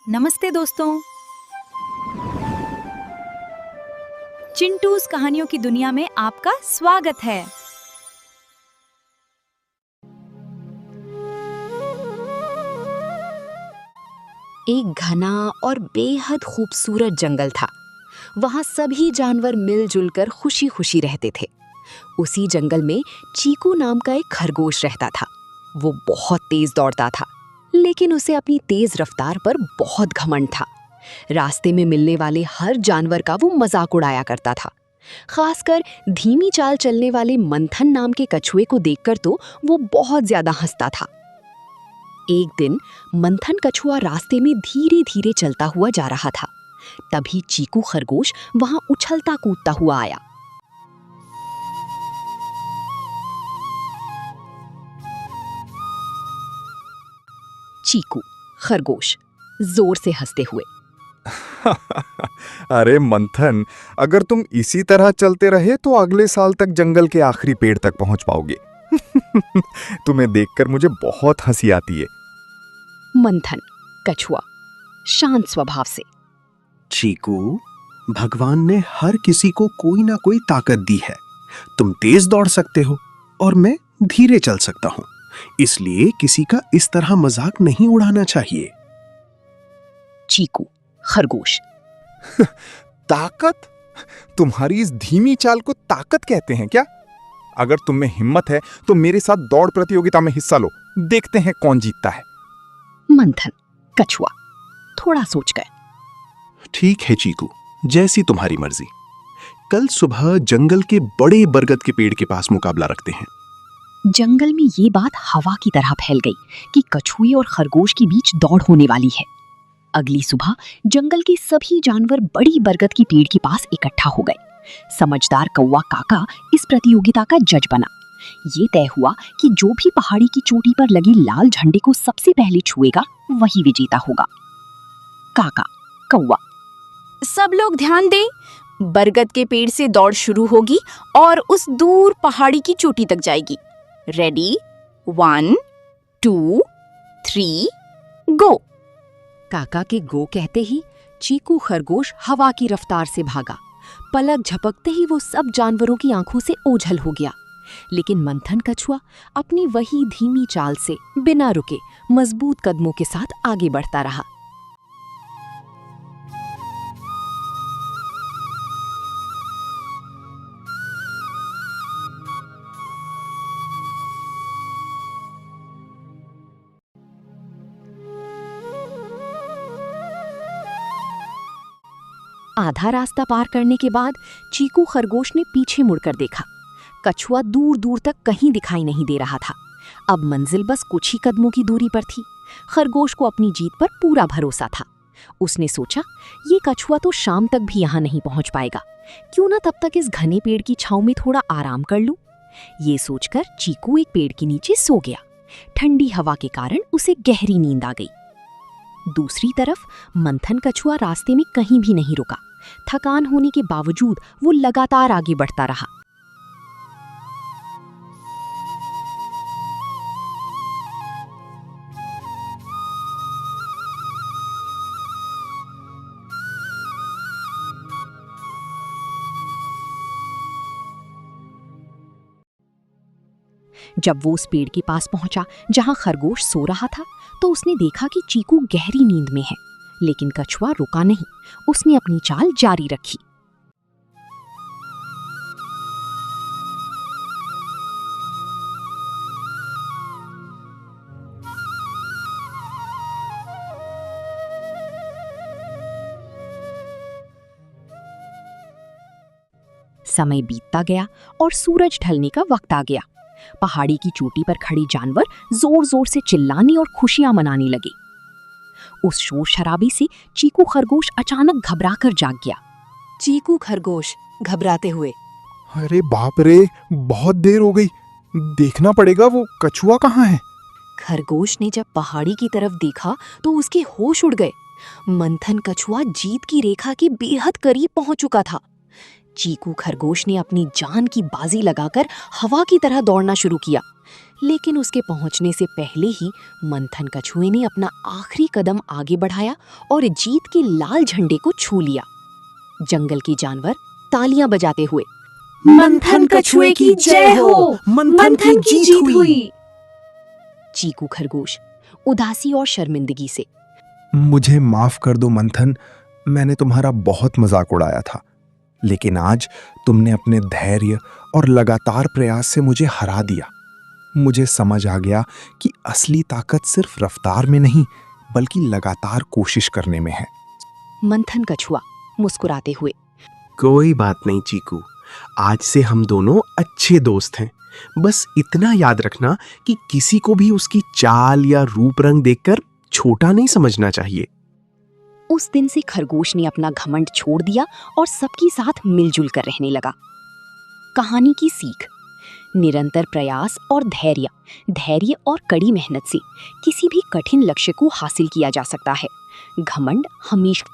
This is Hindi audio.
नमस्ते दोस्तों। चिंटूज कहानियों की दुनिया में आपका स्वागत है। एक घना और बेहद खूबसूरत जंगल था। वहां सभी जानवर मिलजुल कर खुशी खुशी रहते थे। उसी जंगल में चीकू नाम का एक खरगोश रहता था। वो बहुत तेज दौड़ता था, लेकिन उसे अपनी तेज रफ्तार पर बहुत घमंड था। रास्ते में मिलने वाले हर जानवर का वो मजाक उड़ाया करता था। खासकर धीमी चाल चलने वाले मंथन नाम के कछुए को देखकर तो वो बहुत ज्यादा हंसता था। एक दिन मंथन कछुआ रास्ते में धीरे धीरे चलता हुआ जा रहा था। तभी चीकू खरगोश वहां उछलता कूदता हुआ आया। चीकू खरगोश जोर से हंसते हुए, अरे मंथन, अगर तुम इसी तरह चलते रहे तो अगले साल तक जंगल के आखिरी पेड़ तक पहुंच पाओगे। तुम्हें देखकर मुझे बहुत हंसी आती है। मंथन कछुआ शांत स्वभाव से, चीकू, भगवान ने हर किसी को कोई ना कोई ताकत दी है। तुम तेज दौड़ सकते हो और मैं धीरे चल सकता हूं, इसलिए किसी का इस तरह मजाक नहीं उड़ाना चाहिए। चीकू खरगोश, ताकत? तुम्हारी इस धीमी चाल को ताकत कहते हैं क्या? अगर तुम में हिम्मत है तो मेरे साथ दौड़ प्रतियोगिता में हिस्सा लो, देखते हैं कौन जीतता है। मंथन कछुआ थोड़ा सोच गए। ठीक है चीकू, जैसी तुम्हारी मर्जी। कल सुबह जंगल के बड़े बरगद के पेड़ के पास मुकाबला रखते हैं। जंगल में ये बात हवा की तरह फैल गई कि कछुए और खरगोश के बीच दौड़ होने वाली है। अगली सुबह जंगल के सभी जानवर बड़ी बरगद की पेड़ के पास इकट्ठा हो गए। समझदार कौवा काका इस प्रतियोगिता का जज बना। ये तय हुआ कि जो भी पहाड़ी की चोटी पर लगे लाल झंडे को सबसे पहले छुएगा वही विजेता होगा। काका कौवा, सब लोग ध्यान दें, बरगद के पेड़ से दौड़ शुरू होगी और उस दूर पहाड़ी की चोटी तक जाएगी। रेडी, 1 2 3 गो। काका के गो कहते ही चीकू खरगोश हवा की रफ्तार से भागा। पलक झपकते ही वो सब जानवरों की आंखों से ओझल हो गया। लेकिन मंथन कछुआ अपनी वही धीमी चाल से बिना रुके मजबूत कदमों के साथ आगे बढ़ता रहा। आधा रास्ता पार करने के बाद चीकू खरगोश ने पीछे मुड़कर देखा। कछुआ दूर दूर तक कहीं दिखाई नहीं दे रहा था। अब मंजिल बस कुछ ही कदमों की दूरी पर थी। खरगोश को अपनी जीत पर पूरा भरोसा था। उसने सोचा, ये कछुआ तो शाम तक भी यहाँ नहीं पहुंच पाएगा, क्यों ना तब तक इस घने पेड़ की छांव में थोड़ा आराम कर लूं। ये सोचकर चीकू एक पेड़ के नीचे सो गया। ठंडी हवा के कारण उसे गहरी नींद आ गई। दूसरी तरफ मंथन कछुआ रास्ते में कहीं भी नहीं रुका। थकान होने के बावजूद वो लगातार आगे बढ़ता रहा। जब वो उस पेड़ के पास पहुंचा जहां खरगोश सो रहा था, तो उसने देखा कि चीकू गहरी नींद में है। लेकिन कछुआ रुका नहीं, उसने अपनी चाल जारी रखी। समय बीतता गया और सूरज ढलने का वक्त आ गया। पहाड़ी की चोटी पर खड़े जानवर जोर जोर से चिल्लाने और खुशियां मनाने लगे। उस शोर शराबे से चीकू खरगोश अचानक घबराकर जाग गया। चीकू खरगोश घबराते हुए, अरे बाप रे, बहुत देर हो गई, देखना पड़ेगा वो कछुआ कहाँ है। खरगोश ने जब पहाड़ी की तरफ देखा तो उसके होश उड़ गए। मंथन कछुआ जीत की रेखा के बेहद करीब पहुंच चुका था। चीकू खरगोश ने अपनी जान की बाजी लगाकर हवा की तरह दौड़ना शुरू किया। लेकिन उसके पहुंचने से पहले ही मंथन कछुए ने अपना आखिरी कदम आगे बढ़ाया और जीत के लाल झंडे को छू लिया। जंगल के जानवर तालियां बजाते हुए मंथन कछुए की जय हो, मंथन की जीत हुई। चीकू खरगोश उदासी और शर्मिंदगी से मुझे माफ कर दो मंथन, मैंने तुम्हारा बहुत मजाक उड़ाया था, लेकिन आज तुमने अपने धैर्य और लगातार प्रयास से मुझे हरा दिया। मुझे समझ आ गया कि असली ताकत सिर्फ रफ्तार में नहीं बल्कि लगातार कोशिश करने में है। मंथन कछुआ मुस्कुराते हुए कोई बात नहीं चीकू, आज से हम दोनों अच्छे दोस्त हैं। बस इतना याद रखना कि किसी को भी उसकी चाल या रूप रंग देखकर छोटा नहीं समझना चाहिए। उस दिन से खरगोश ने अपना घमंड छोड़ दिया और सबके साथ मिलजुल कर रहने लगा। कहानी की सीख: निरंतर प्रयास और धैर्य और कड़ी मेहनत से किसी भी कठिन लक्ष्य को हासिल किया जा सकता है। घमंड हमेशा